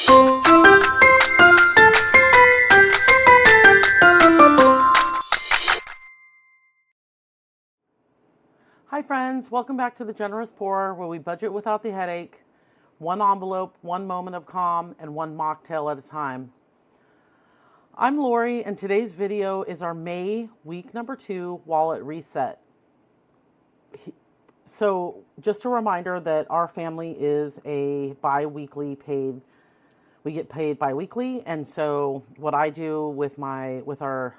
Hi friends, welcome back to The Generous Pour, where we budget without the headache, one envelope, one moment of calm, and one mocktail at a time. I'm Lori, and today's video is our May week number 2 wallet reset. So just a reminder that our family is a bi-weekly paid, we get paid bi-weekly, and so what I do with our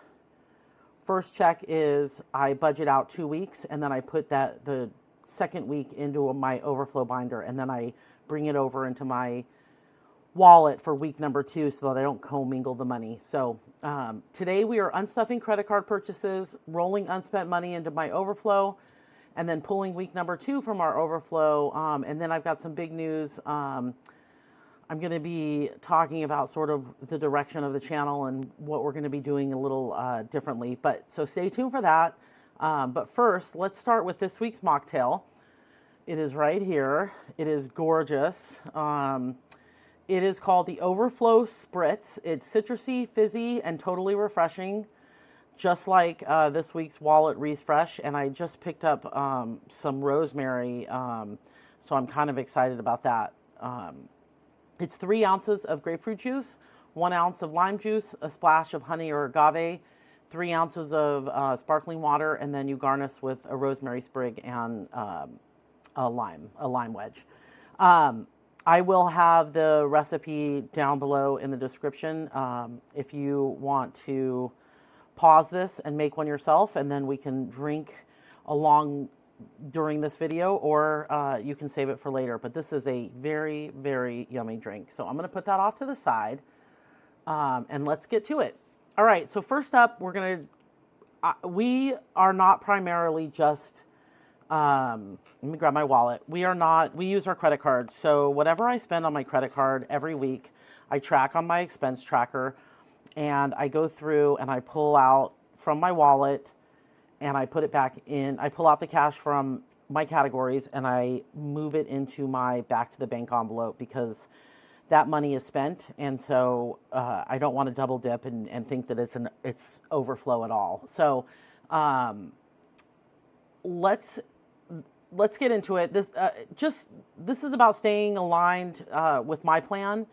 first check is I budget out 2 weeks, and then I put the second week into my overflow binder, and then I bring it over into my wallet for week number 2 so that I don't commingle the money. So today we are unstuffing credit card purchases, rolling unspent money into my overflow, and then pulling week number 2 from our overflow. And then I've got some big news. I'm going to be talking about sort of the direction of the channel and what we're going to be doing a little differently. So stay tuned for that. But first, let's start with this week's mocktail. It is right here. It is gorgeous. It is called the Overflow Spritz. It's citrusy, fizzy, and totally refreshing, just like this week's Wallet Refresh. And I just picked up some rosemary, so I'm kind of excited about that. It's 3 ounces of grapefruit juice, 1 ounce of lime juice, a splash of honey or agave, 3 ounces of sparkling water, and then you garnish with a rosemary sprig and a lime wedge. I will have the recipe down below in the description if you want to pause this and make one yourself, and then we can drink along during this video, or you can save it for later. But this is a very, very yummy drink. So I'm going to put that off to the side, and let's get to it. All right, so first up, we are not primarily just, let me grab my wallet. We use our credit card. So whatever I spend on my credit card every week, I track on my expense tracker, and I go through and I pull out from my wallet and I put it back in. I pull out the cash from my categories and I move it into my back to the bank envelope, because that money is spent, and so I don't want to double dip and think that it's overflow at all. So let's get into it. This is about staying aligned with my plan.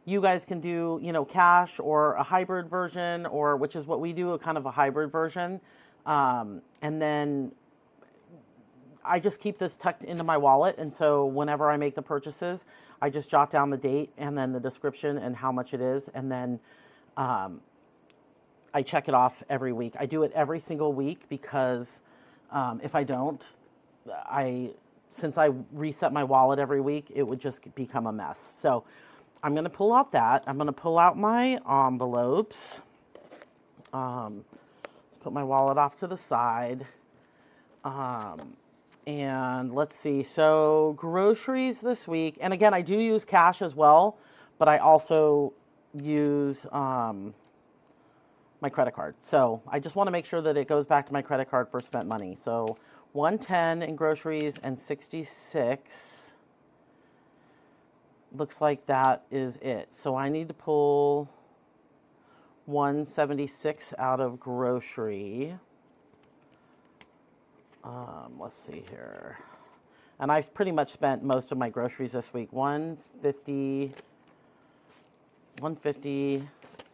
You guys can do, cash or a hybrid version, or which is what we do, a kind of a hybrid version. And then I just keep this tucked into my wallet. And so whenever I make the purchases, I just jot down the date and then the description and how much it is. And then I check it off every week. I do it every single week because if I don't, since I reset my wallet every week, it would just become a mess. So I'm going to pull out that. I'm going to pull out my envelopes. Let's put my wallet off to the side. And let's see. So groceries this week. And again, I do use cash as well, but I also use my credit card. So I just want to make sure that it goes back to my credit card for spent money. So 110 in groceries and 66. Looks like that is it. So I need to pull 176 out of grocery. Let's see here. And I've pretty much spent most of my groceries this week. 150,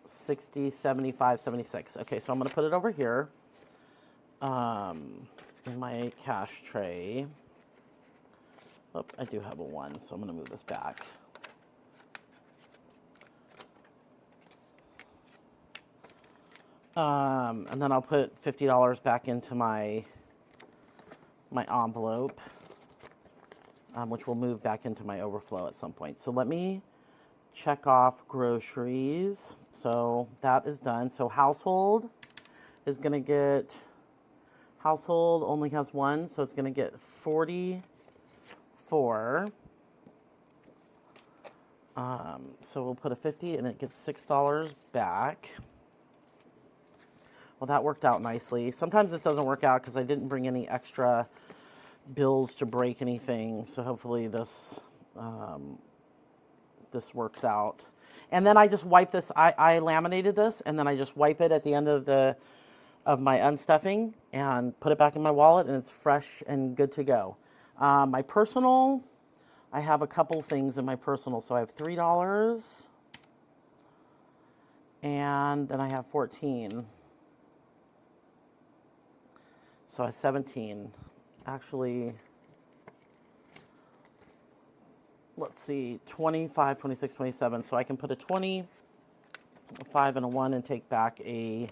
60, 75, 76. Okay, so I'm going to put it over here in my cash tray. Oh, I do have a 1, so I'm going to move this back. And then I'll put $50 back into my envelope, which will move back into my overflow at some point. So let me check off groceries. So that is done. So household is going to get, household only has 1, so it's going to get 44. So we'll put a 50 and it gets $6 back. Well, that worked out nicely. Sometimes it doesn't work out because I didn't bring any extra bills to break anything. So hopefully this this works out. And then I just wipe this, I laminated this, and then I just wipe it at the end of my unstuffing and put it back in my wallet, and it's fresh and good to go. My personal, I have a couple things in my personal. So I have $3, and then I have 14. So I have 17. Actually, let's see, 25, 26, 27. So I can put a 20, a 5, and a 1 and take back a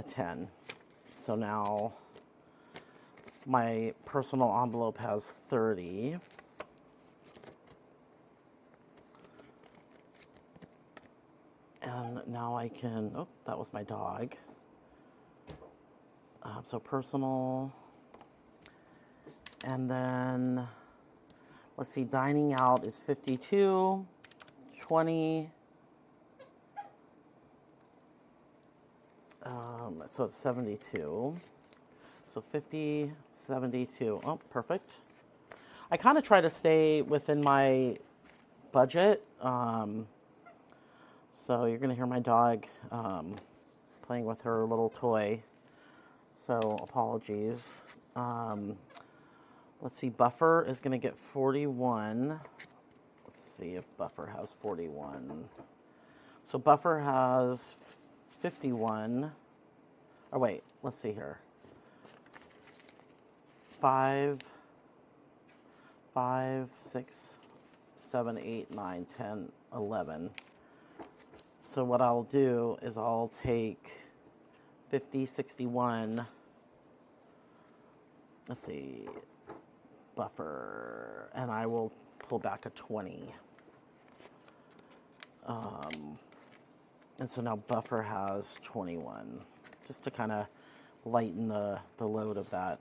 10. So now my personal envelope has 30. And now I can, oh, that was my dog. So personal. And then, let's see, dining out is 52, 20. So it's 72. So 50, 72. Oh, perfect. I kind of try to stay within my budget. So you're going to hear my dog playing with her little toy. So apologies. Let's see, Buffer is going to get 41. Let's see if Buffer has 41. So Buffer has 51. Oh, wait, let's see here. 5, 6, 7, 8, 9, 10, 11. So what I'll do is I'll take 50, 61. Let's see, Buffer, and I will pull back a 20. And so now Buffer has 21, just to kind of lighten the load of that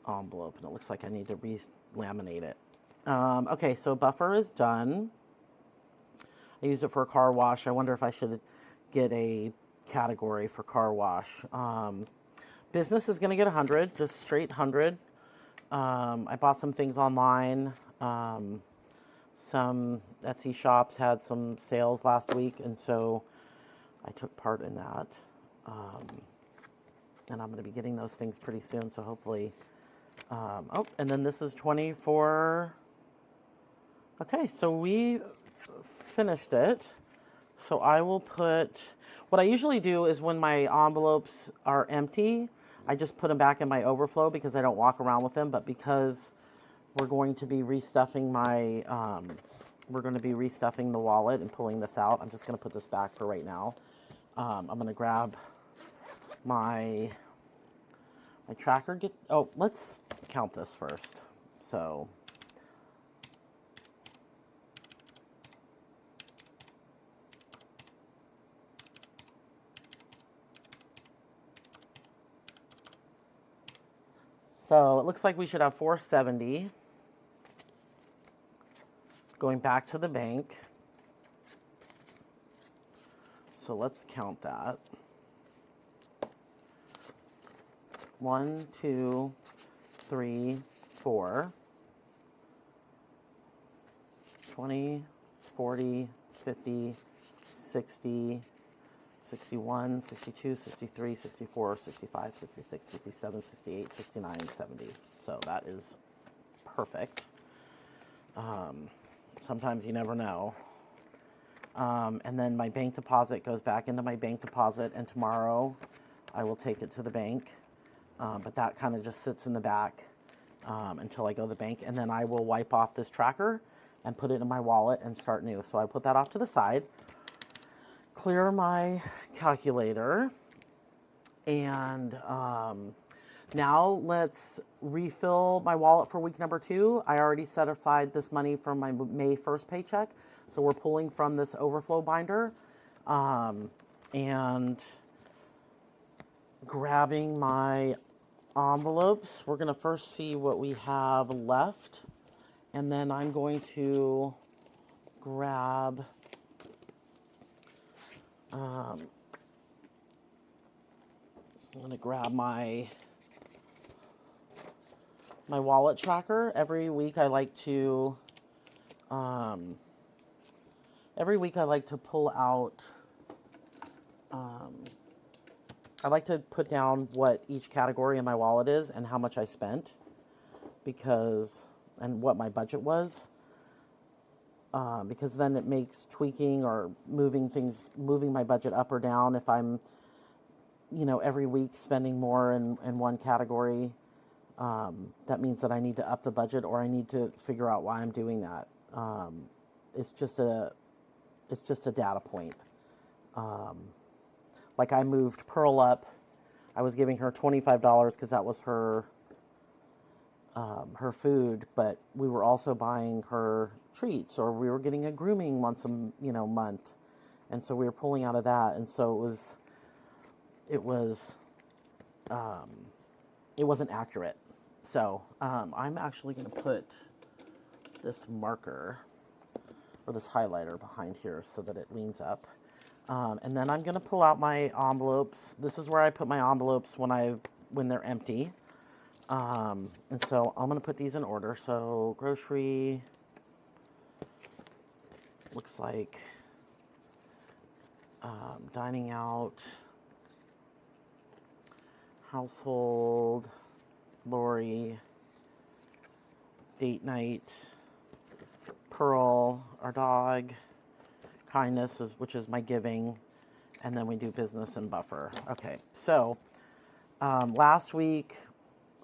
envelope. And it looks like I need to re-laminate it. Okay, so Buffer is done. I used it for a car wash. I wonder if I should get a category for car wash. Business is going to get 100, just straight 100. I bought some things online. Some Etsy shops had some sales last week, and so I took part in that. And I'm going to be getting those things pretty soon, so hopefully. Oh, and then this is 24. Okay, so we finished it. So I will put, what I usually do is when my envelopes are empty, I just put them back in my overflow because I don't walk around with them. But because we're going to be restuffing the wallet and pulling this out, I'm just going to put this back for right now. I'm going to grab my tracker. Oh, let's count this first. So it looks like we should have 470 going back to the bank. So let's count that. 1, 2, 3, 4, 20, 40, 50, 60, 61, 62, 63, 64, 65, 66, 67, 68, 69, 70. So that is perfect. Sometimes you never know. And then my bank deposit goes back into my bank deposit, and tomorrow I will take it to the bank. But that kind of just sits in the back until I go to the bank, and then I will wipe off this tracker and put it in my wallet and start new. So I put that off to the side, clear my calculator, and now let's refill my wallet for week number 2. I already set aside this money from my May 1st paycheck, so we're pulling from this overflow binder and grabbing my envelopes. We're going to first see what we have left, and then I'm going to grab I'm going to grab my wallet tracker. Every week I like to Every week I like to pull out, I like to put down what each category in my wallet is and how much I spent and what my budget was. Because then it makes tweaking or moving my budget up or down if I'm, every week spending more in one category. That means that I need to up the budget or I need to figure out why I'm doing that. It's just a data point. Like I moved Pearl up. I was giving her $25 because that was her food, but we were also buying her treats, or we were getting a grooming once a month, and so we were pulling out of that, and so it wasn't accurate. So I'm actually going to put this marker or this highlighter behind here so that it leans up. And then I'm going to pull out my envelopes. This is where I put my envelopes when they're empty. And so I'm going to put these in order. So grocery looks like dining out, household, Lori, date night, Pearl, our dog, kindness, which is my giving, and then we do business and buffer. Okay, so last week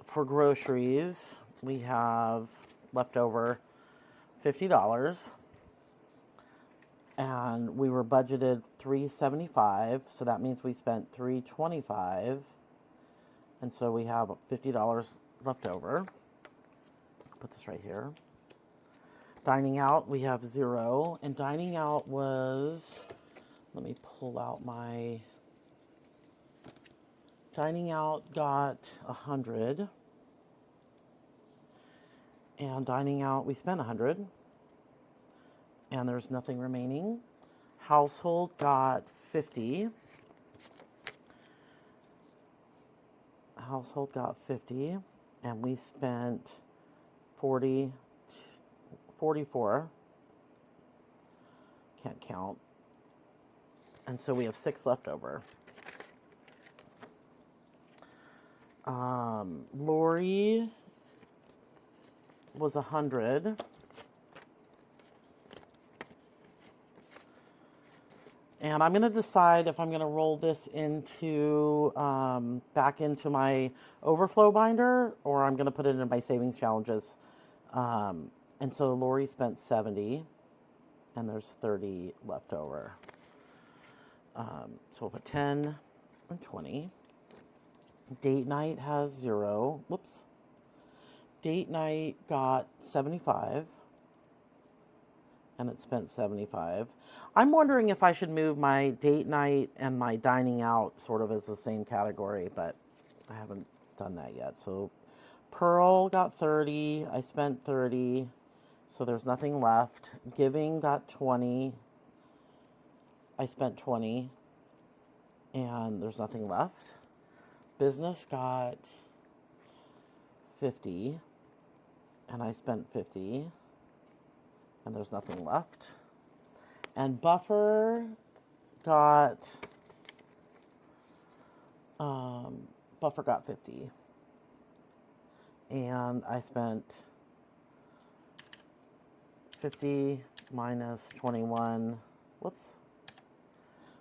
for groceries, we have left over $50, and we were budgeted $375, so that means we spent $325, and so we have $50 left over. Put this right here. Dining out, we have 0, and dining out was, let me pull out my, dining out got 100, and dining out, we spent 100, and there's nothing remaining. Household got 50. Household got 50, and we spent 44. Can't count. And so we have 6 left over. Lori was 100. And I'm going to decide if I'm going to roll this into back into my overflow binder, or I'm going to put it in my savings challenges. And so Lori spent 70, and there's 30 left over. So we'll put 10 and 20. Date night has 0. Whoops. Date night got 75, and it spent 75. I'm wondering if I should move my date night and my dining out sort of as the same category, but I haven't done that yet. So Pearl got 30. I spent 30. So there's nothing left. Giving got 20. I spent 20. And there's nothing left. Business got 50. And I spent 50. And there's nothing left. And buffer got 50. And I spent 50 minus 21. Whoops.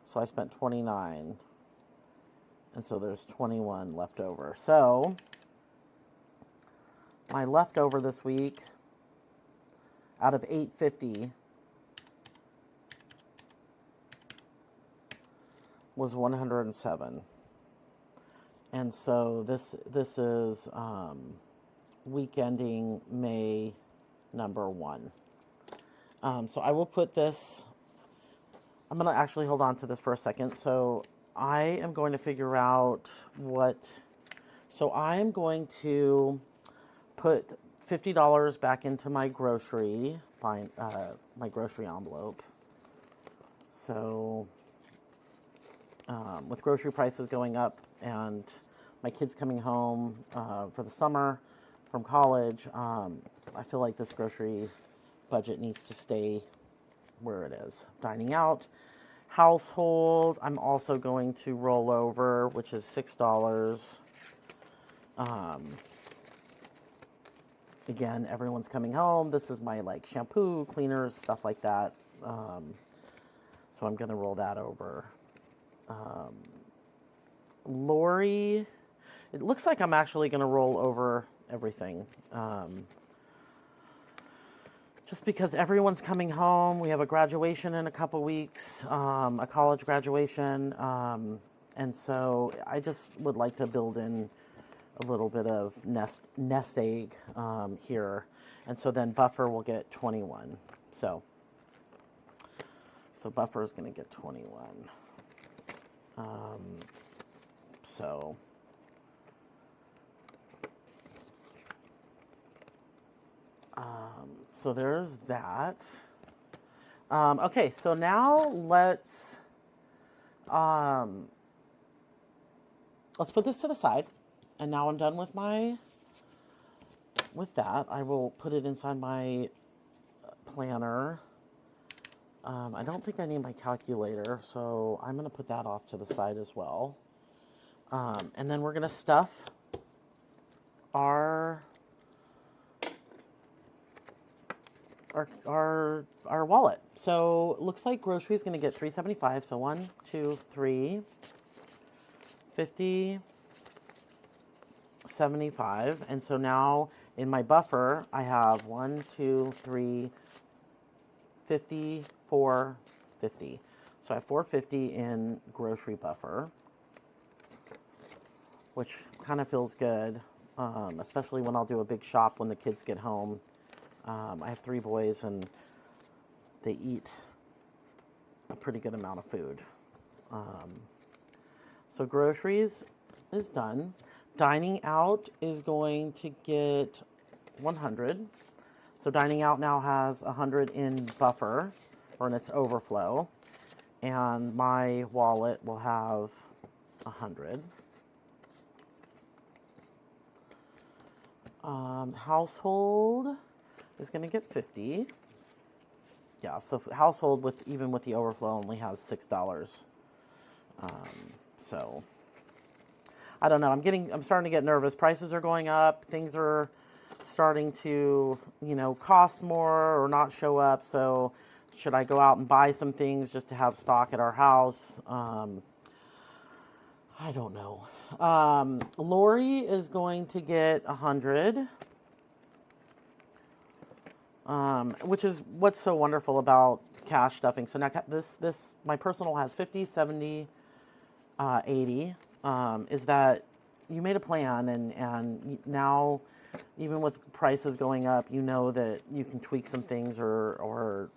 So I spent 29. And so there's 21 left over. So my leftover this week out of 850 was 107. And so this is week ending May number 1. So I will put this, I'm going to actually hold on to this for a second. So I am going to figure out so I am going to put $50 back into my grocery envelope. So with grocery prices going up and my kids coming home for the summer from college, I feel like this grocery budget needs to stay where it is. Dining out, household, I'm also going to roll over, which is $6. Again, everyone's coming home. This is my like shampoo, cleaners, stuff like that. So I'm going to roll that over. Lori, it looks like I'm actually going to roll over everything. Just because everyone's coming home. We have a graduation in a couple weeks, a college graduation. And so I just would like to build in a little bit of nest egg here. And so then buffer will get 21. So buffer is going to get 21. So there's that. Okay, so now let's put this to the side. And now I'm done with that. I will put it inside my planner. I don't think I need my calculator, so I'm going to put that off to the side as well. And then we're going to stuff our wallet. So it looks like grocery is going to get $3.75. So 1, 2, 3, 50, 75. And so now in my buffer, I have 1, 2, 3, 50, 4, 50. So I have 450 in grocery buffer, which kind of feels good, especially when I'll do a big shop when the kids get home. I have 3 boys and they eat a pretty good amount of food. So groceries is done. Dining out is going to get 100. So dining out now has 100 in buffer, or in its overflow. And my wallet will have 100. Household is going to get 50. Yeah, so household even with the overflow only has $6. So I don't know. I'm starting to get nervous. Prices are going up. Things are starting to, cost more or not show up. So should I go out and buy some things just to have stock at our house? I don't know. Lori is going to get 100. Which is what's so wonderful about cash stuffing. So now my personal has 50, 70, 80. Is that you made a plan and now even with prices going up, you know that you can tweak some things or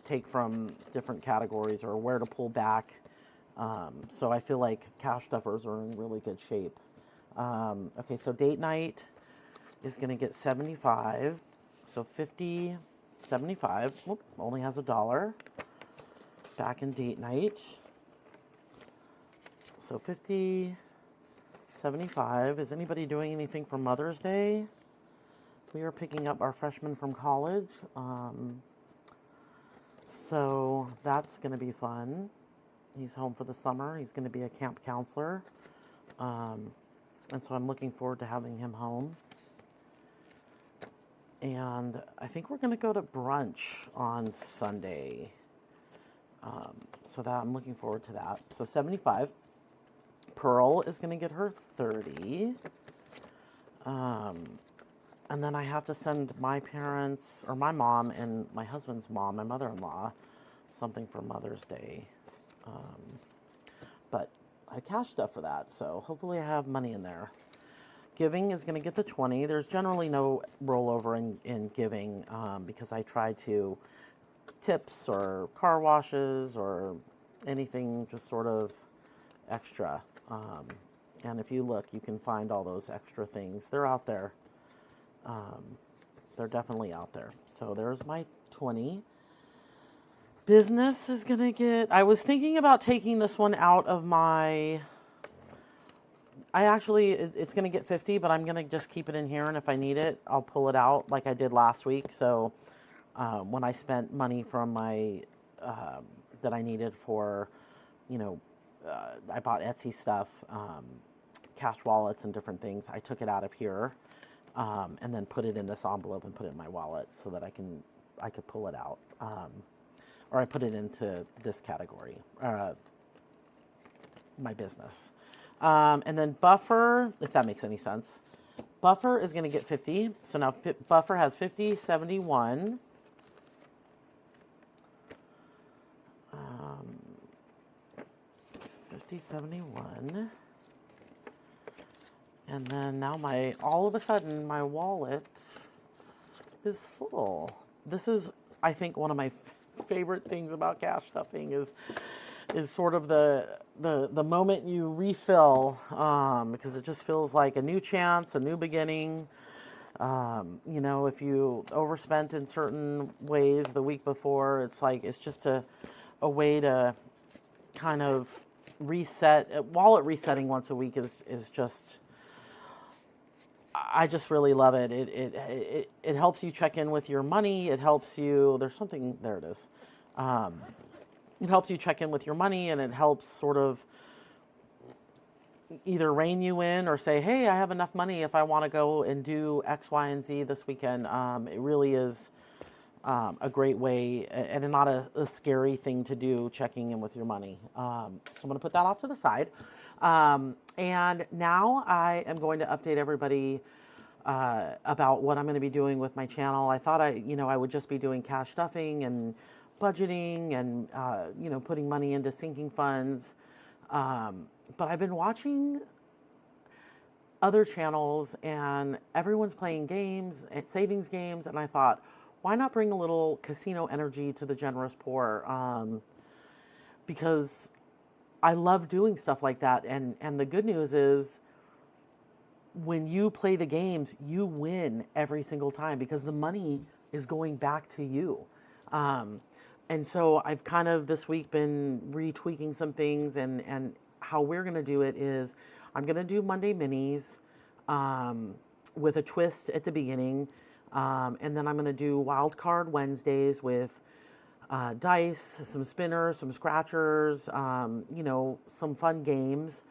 take from different categories or where to pull back. So I feel like cash stuffers are in really good shape. Okay, so date night is going to get 75. So 50, 75, whoop, only has $1 back in date night. So 50, 75. Is anybody doing anything for Mother's Day? We are picking up our freshman from college. So that's going to be fun. He's home for the summer. He's going to be a camp counselor. And so I'm looking forward to having him home. And I think we're going to go to brunch on Sunday. So that I'm looking forward to that. So 75. Pearl is going to get her 30. And then I have to send my parents, or my mom and my husband's mom, my mother-in-law, something for Mother's Day. But I cashed stuff for that, so hopefully I have money in there. Giving is going to get the 20. There's generally no rollover in giving because I try to tips or car washes or anything just sort of extra. And if you look, you can find all those extra things. They're out there. They're definitely out there. So there's my 20. Business is going to get... I was thinking about taking this one out of my... it's going to get 50, but I'm going to just keep it in here, and if I need it, I'll pull it out like I did last week. So when I spent money from my that I needed for, you know, I bought Etsy stuff, cash wallets and different things. I took it out of here, and then put it in this envelope and put it in my wallet so that I could pull it out, or I put it into this category, my business, and then Buffer, if that makes any sense. Buffer is going to get 50. So now Buffer has 50, 71. 50, 71. And then now all of a sudden, my wallet is full. This is, I think, one of my favorite things about cash stuffing is sort of the moment you refill, because it just feels like a new chance, a new beginning. You know, if you overspent in certain ways the week before, it's just a way to kind of reset. Wallet resetting once a week is just, I just really love it. It helps you check in with your money. It helps you, there's something, there it is. It helps you check in with your money, and it helps sort of either rein you in or say, hey, I have enough money if I want to go and do X, Y, and Z this weekend. It really is a great way and not a scary thing to do, checking in with your money. So I'm going to put that off to the side. And now I am going to update everybody about what I'm going to be doing with my channel. I thought I would just be doing cash stuffing and budgeting and, putting money into sinking funds. But I've been watching other channels and everyone's playing games, savings games, and I thought, why not bring a little casino energy to the generous poor? Because I love doing stuff like that. And the good news is when you play the games, you win every single time because the money is going back to you. And so I've kind of this week been retweaking some things, and how we're going to do it is I'm going to do Monday minis with a twist at the beginning. And then I'm going to do Wildcard Wednesdays with dice, some spinners, some scratchers, some fun games,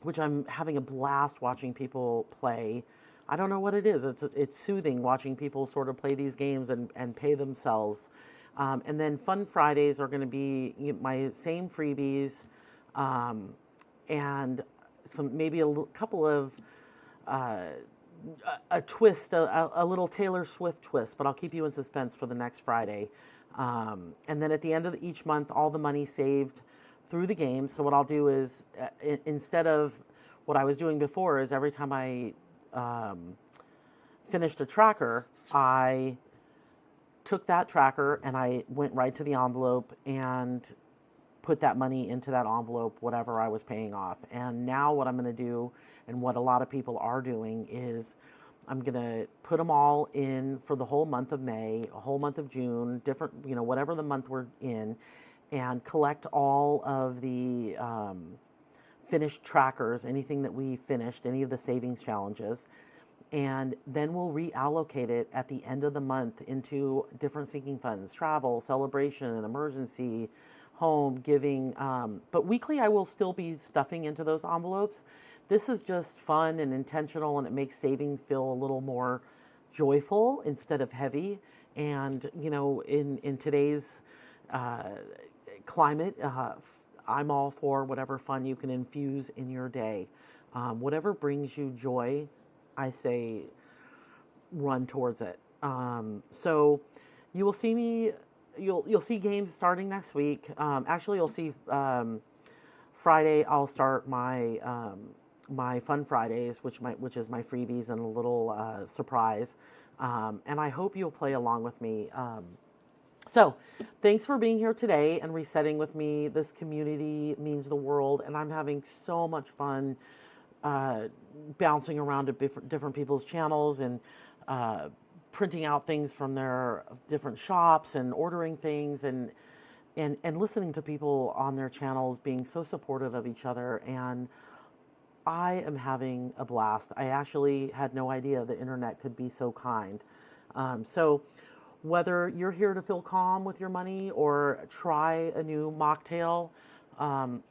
which I'm having a blast watching people play. I don't know what it is. It's soothing watching people sort of play these games and pay themselves. And then Fun Fridays are going to be my same freebies, and maybe a couple of a twist, a little Taylor Swift twist, but I'll keep you in suspense for the next Friday. And then at the end of each month, all the money saved through the game. So what I'll do is, instead of what I was doing before, is every time I finished a tracker, I took that tracker and I went right to the envelope and put that money into that envelope, whatever I was paying off. And now what I'm going to do, and what a lot of people are doing, is I'm going to put them all in for the whole month of May, a whole month of June, different, whatever the month we're in, and collect all of the finished trackers, anything that we finished, any of the savings challenges, and then we'll reallocate it at the end of the month into different sinking funds, travel, celebration, emergency, home, giving. But weekly, I will still be stuffing into those envelopes. This is just fun and intentional, and it makes saving feel a little more joyful instead of heavy. And, in today's climate, I'm all for whatever fun you can infuse in your day. Whatever brings you joy, I say run towards it. So you will see me, you'll see games starting next week. Actually, you'll see Friday I'll start my my Fun Fridays, which is my freebies and a little surprise. And I hope you'll play along with me. So thanks for being here today and resetting with me. This community means the world, and I'm having so much fun bouncing around to different people's channels and printing out things from their different shops and ordering things and listening to people on their channels being so supportive of each other. And I am having a blast. I actually had no idea the internet could be so kind. So whether you're here to feel calm with your money or try a new mocktail,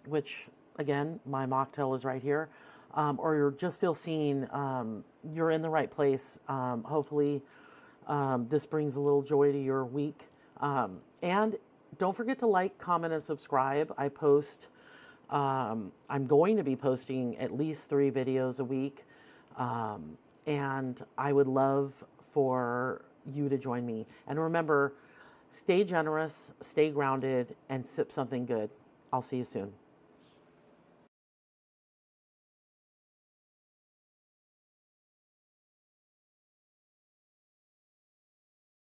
which again, my mocktail is right here, or you just feel seen, you're in the right place. Hopefully, this brings a little joy to your week. And don't forget to like, comment, and subscribe. I post, I'm going to be posting at least 3 videos a week. And I would love for you to join me. And remember, stay generous, stay grounded, and sip something good. I'll see you soon.